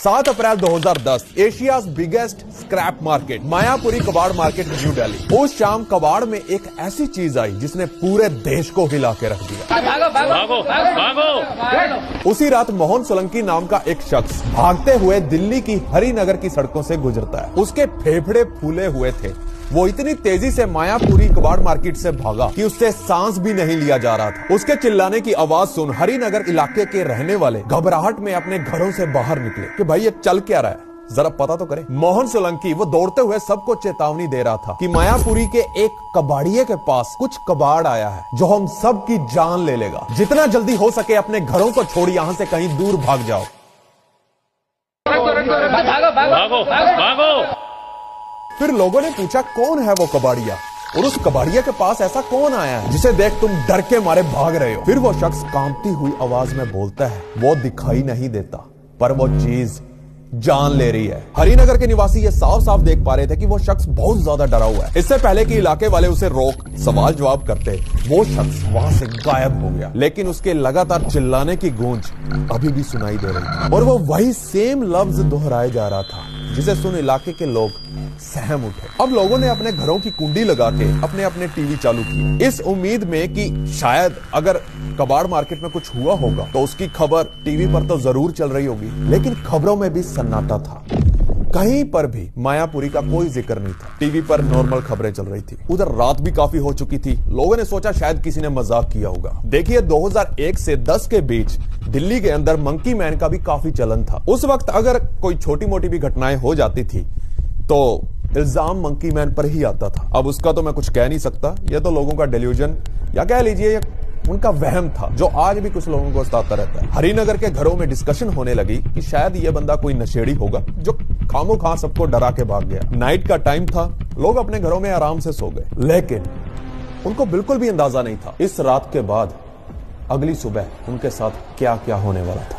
7 अप्रैल 2010 Asia's biggest scrap market Mayapuri कबाड़ market new Delhi. उस शाम कबाड़ में एक ऐसी चीज आई जिसने पूरे देश को हिला के रख दिया। भागो, भागो। उसी रात मोहन सोलंकी नाम का एक शख्स भागते हुए दिल्ली की हरिनगर की सड़कों से गुजरता है। उसके फेफड़े फूले हुए थे। वो इतनी तेजी से मायापुरी कबाड़ मार्केट से भागा कि उससे सांस भी नहीं लिया जा रहा था। उसके चिल्लाने की आवाज सुन हरिनगर इलाके के रहने वाले घबराहट में अपने घरों से बाहर निकले कि भाई ये चल क्या रहा है, जरा पता तो करे। मोहन सोलंकी वो दौड़ते हुए सबको चेतावनी दे रहा था कि मायापुरी के एक कबाड़िये के पास कुछ कबाड़ आया है जो हम सब की जान ले लेगा। जितना जल्दी हो सके अपने घरों को छोड़ यहाँ से कहीं दूर भाग जाओ। भागो, भागो। फिर लोगों ने पूछा कौन है वो कबाड़िया और उस कबाड़िया के पास ऐसा कौन आया है जिसे देख तुम डर के मारे भाग रहे हो। फिर वो शख्स कांपती हुई आवाज में बोलता है, वो दिखाई नहीं देता पर वो चीज जान ले रही है। हरिनगर के निवासी ये साफ साफ देख पा रहे थे कि वो शख्स बहुत ज्यादा डरा हुआ है। इससे पहले कि इलाके वाले उसे रोक सवाल जवाब करते, वो शख्स वहां से गायब हो गया। लेकिन उसके लगातार चिल्लाने की गूंज अभी भी सुनाई दे रही और वो वही सेम लफ्ज दोहराए जा रहा था जिसे सुन इलाके के लोग सहम उठे। अब लोगों ने अपने घरों की कुंडी लगा के अपने अपने टीवी चालू किए, इस उम्मीद में कि शायद अगर कबाड़ मार्केट में कुछ हुआ होगा तो उसकी खबर टीवी पर तो जरूर चल रही होगी। लेकिन खबरों में भी सन्नाटा था, कहीं पर भी मायापुरी का कोई जिक्र नहीं था। टीवी पर नॉर्मल खबरें चल रही थी। उधर रात भी काफी हो चुकी थी। लोगों ने सोचा शायद किसी ने मजाक किया होगा। देखिए 2001 से 10 के बीच दिल्ली के अंदर मंकी मैन का भी काफी चलन था। उस वक्त अगर कोई छोटी मोटी भी घटनाएं हो जाती थी तो इल्जाम मंकी मैन पर ही आता था। अब उसका तो मैं कुछ कह नहीं सकता, यह तो लोगों का डेल्यूजन या कह लीजिए उनका वहम था जो आज भी कुछ लोगों को सताता रहता है। हरिनगर के घरों में डिस्कशन होने लगी कि शायद यह बंदा कोई नशेड़ी होगा जो खामोखां सबको डरा के भाग गया। नाइट का टाइम था, लोग अपने घरों में आराम से सो गए। लेकिन उनको बिल्कुल भी अंदाजा नहीं था इस रात के बाद अगली सुबह उनके साथ क्या क्या होने वाला था।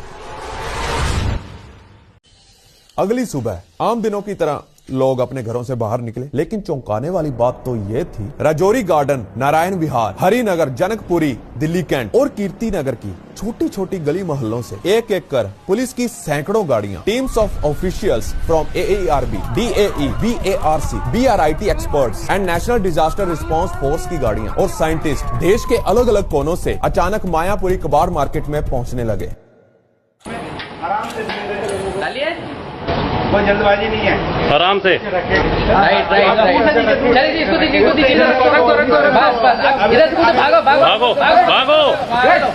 अगली सुबह आम दिनों की तरह लोग अपने घरों से बाहर निकले, लेकिन चौंकाने वाली बात तो यह थी राजौरी गार्डन, नारायण विहार, हरिनगर, जनकपुरी, दिल्ली कैंट और कीर्ति नगर की छोटी छोटी गली मोहल्लों से एक एक कर पुलिस की सैकड़ों गाड़ियां, teams of officials from AERB, DAE, BARC, BRIT experts and national disaster response force की गाड़ियां और साइंटिस्ट देश के अलग अलग कोनों से अचानक मायापुरी कबाड़ मार्केट में पहुंचने लगे। कोई जल्दबाजी नहीं है, आराम से। भागो, भागो।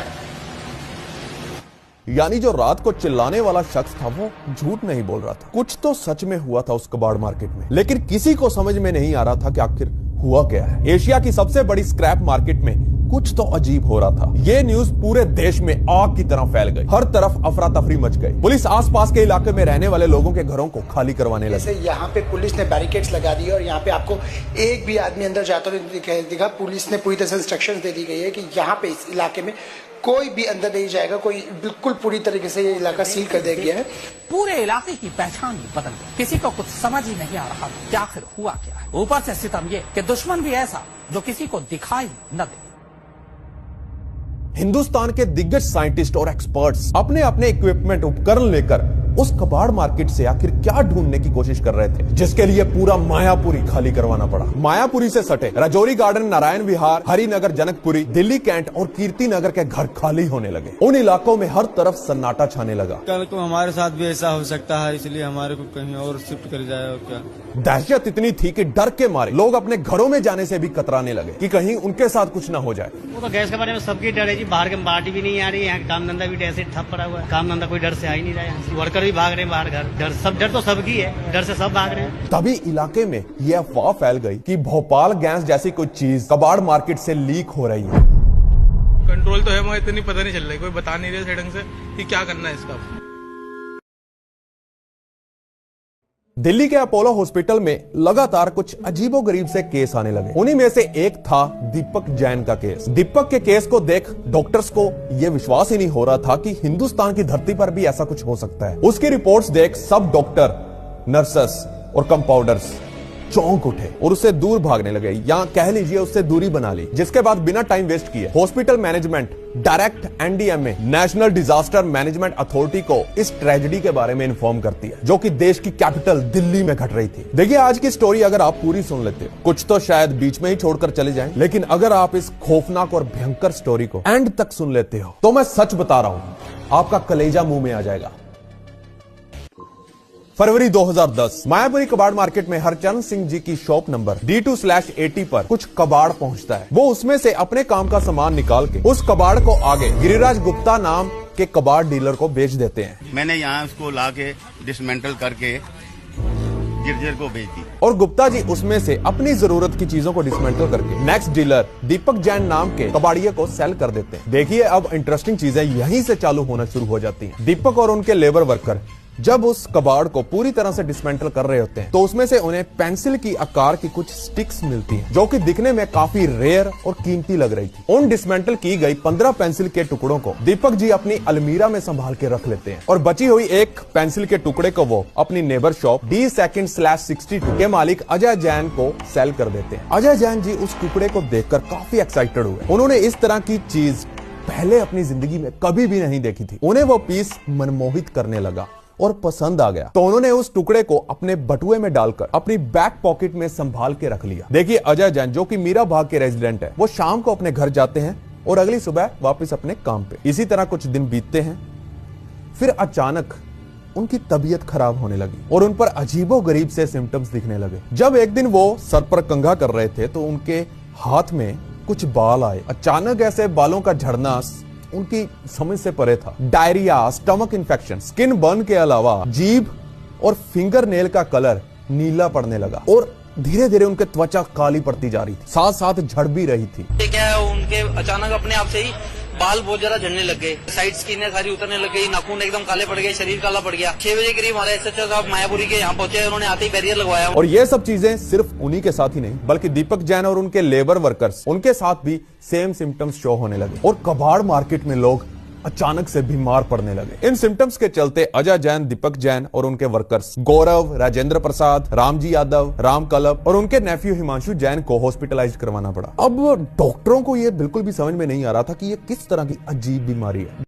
यानी जो रात को चिल्लाने वाला शख्स था वो झूठ नहीं बोल रहा था। कुछ तो सच में हुआ था उस कबाड़ मार्केट में, लेकिन किसी को समझ में नहीं आ रहा था कि आखिर हुआ क्या है। एशिया की सबसे बड़ी स्क्रैप मार्केट में कुछ तो अजीब हो रहा था। ये न्यूज पूरे देश में आग की तरह फैल गई। हर तरफ अफरा तफरी मच गई। पुलिस आसपास के इलाके में रहने वाले लोगों के घरों को खाली करवाने लगी। जैसे यहाँ पे पुलिस ने बैरिकेड्स लगा दी और यहाँ पे आपको एक भी आदमी अंदर जाता हुआ दिखा। पुलिस ने पूरी तरह से इंस्ट्रक्शंस दे दी गई है कि यहाँ पे इस इलाके में कोई भी अंदर नहीं जाएगा। कोई बिल्कुल पूरी तरीके से ये इलाका सील कर दिया गया है। पूरे इलाके की पहचान भी बदल गई। किसी को कुछ समझ ही नहीं आ रहा कि आखिर हुआ क्या है। ऊपर से सितम ये कि दुश्मन भी ऐसा जो किसी को दिखाई न दे। हिंदुस्तान के दिग्गज साइंटिस्ट और एक्सपर्ट्स अपने अपने इक्विपमेंट उपकरण लेकर उस कबाड़ मार्केट से आखिर क्या ढूंढने की कोशिश कर रहे थे, जिसके लिए पूरा मायापुरी खाली करवाना पड़ा। मायापुरी से सटे राजौरी गार्डन, नारायण विहार, हरिनगर, जनकपुरी, दिल्ली कैंट और कीर्ति नगर के घर खाली होने लगे। उन इलाकों में हर तरफ सन्नाटा छाने लगा। कल को हमारे साथ भी ऐसा हो सकता है, इसलिए हमारे को कहीं और शिफ्ट कर जाए और क्या। दहशत इतनी थी कि डर के मारे लोग अपने घरों में जाने से भी कतराने लगे कि कहीं उनके साथ कुछ न हो जाए। वो तो गैस के बारे में सबकी डर है जी। बाहर के पार्टी भी नहीं आ रही है, यहाँ काम धंधा भी ऐसे ठप पड़ा हुआ है। काम धंधा कोई डर से आ ही नहीं रहा है। वर्कर भी भाग रहे हैं बाहर घर। डर तो सबकी है, डर से सब भाग रहे हैं। तभी इलाके में यह अफवाह फैल गई कि भोपाल गैस जैसी कोई चीज कबाड़ मार्केट से लीक हो रही है। कंट्रोल तो है मगर इतनी पता नहीं चल रही, कोई बता नहीं रहे ढंग से कि क्या करना है इसका। दिल्ली के अपोलो हॉस्पिटल में लगातार कुछ अजीबोगरीब से केस आने लगे। उन्हीं में से एक था दीपक जैन का केस। दीपक के केस को देख डॉक्टर्स को यह विश्वास ही नहीं हो रहा था कि हिंदुस्तान की धरती पर भी ऐसा कुछ हो सकता है। उसकी रिपोर्ट्स देख सब डॉक्टर, नर्सेस और कंपाउंडर्स चौंक उठे और उससे दूर भागने लगे, या कह लीजिए उससे दूरी बना ली। जिसके बाद बिना टाइम वेस्ट किए hospital management direct NDMA national disaster management authority को इस ट्रेजेडी के बारे में इन्फॉर्म करती है, जो कि देश की कैपिटल दिल्ली में घट रही थी। देखिए, आज की स्टोरी अगर आप पूरी सुन लेते हो, कुछ तो शायद बीच में ही छोड़कर चले जाएं, लेकिन अगर आप इस खौफनाक और भयंकर स्टोरी को एंड तक सुन लेते हो तो मैं सच बता रहा हूं, आपका कलेजा मुंह में आ जाएगा। फरवरी 2010 मायापुरी कबाड़ मार्केट में हरचरण सिंह जी की शॉप नंबर D2/80 पर कुछ कबाड़ पहुंचता है। वो उसमें से अपने काम का सामान निकाल के उस कबाड़ को आगे गिरिराज गुप्ता नाम के कबाड़ डीलर को बेच देते हैं। मैंने यहाँ उसको ला के डिसमेंटल करके गिरजर को बेच दी और गुप्ता जी उसमें से अपनी जरूरत की चीजों को डिसमेंटल करके नेक्स्ट डीलर दीपक जैन नाम के कबाड़िये को सेल कर देते हैं। देखिए, अब इंटरेस्टिंग चीजें यहीं से चालू होना शुरू हो जाती हैं। दीपक और उनके लेबर वर्कर जब उस कबाड़ को पूरी तरह से डिसमेंटल कर रहे होते हैं तो उसमें से उन्हें पेंसिल की आकार की कुछ स्टिक्स मिलती हैं, जो कि दिखने में काफी रेयर और कीमती लग रही थी। उन डिसमेंटल की गई 15 पेंसिल के टुकड़ों को दीपक जी अपनी अलमीरा में संभाल के रख लेते हैं और बची हुई एक पेंसिल के टुकड़े को वो अपनी नेबर शॉप D2/62 के मालिक अजय जैन को सेल कर देते हैं। अजय जैन जी उस टुकड़े को देखकर काफी एक्साइटेड हुए। उन्होंने इस तरह की चीज पहले अपनी जिंदगी में कभी भी नहीं देखी थी। उन्हें वो पीस मनमोहित करने लगा और पसंद आ गया, तो उन्होंने उस टुकड़े को अपने बटुए में डालकर अपनी बैक पॉकेट में संभाल के रख लिया। देखिए, अजय जैन जो कि मीरा भाग के रेजिडेंट है, वो शाम को अपने घर जाते हैं और अगली सुबह वापस अपने काम पे। इसी तरह कुछ दिन बीतते हैं, फिर अचानक उनकी तबीयत खराब होने लगी और उन पर अजीबोगरीब से सिम्टम्स दिखने लगे। जब एक दिन वो सर पर कंघा कर रहे थे तो उनके हाथ में कुछ बाल आए। अचानक ऐसे बालों का झड़ना उनकी समझ से परे था। Diarrhoea, stomach infection, skin burn के अलावा जीभ और फिंगर नेल का कलर नीला पड़ने लगा और धीरे धीरे उनके त्वचा काली पड़ती जा रही थी, साथ साथ झड़ भी रही थी। क्या है, उनके अचानक अपने आप से ही बाल बहुत ज्यादा झड़ने लग गए, साइड स्किन सारी उतरने लग गई, नाखून एकदम काले पड़ गए, शरीर काला पड़ गया। 6 बजे करीब हमारे SHO साहब मायापुरी के यहाँ पहुंचे, उन्होंने आते ही बैरियर लगवाया। और ये सब चीजें सिर्फ उन्हीं के साथ ही नहीं, बल्कि दीपक जैन और उनके लेबर वर्कर्स, उनके साथ भी सेम सिम्टम्स शो होने लगे और कबाड़ मार्केट में लोग अचानक से बीमार पड़ने लगे। इन सिम्टम्स के चलते अजय जैन, दीपक जैन और उनके वर्कर्स गौरव, राजेंद्र प्रसाद, रामजी यादव, राम कलप और उनके नेफ्यू हिमांशु जैन को हॉस्पिटलाइज करवाना पड़ा। अब डॉक्टरों को यह बिल्कुल भी समझ में नहीं आ रहा था कि ये किस तरह की अजीब बीमारी है।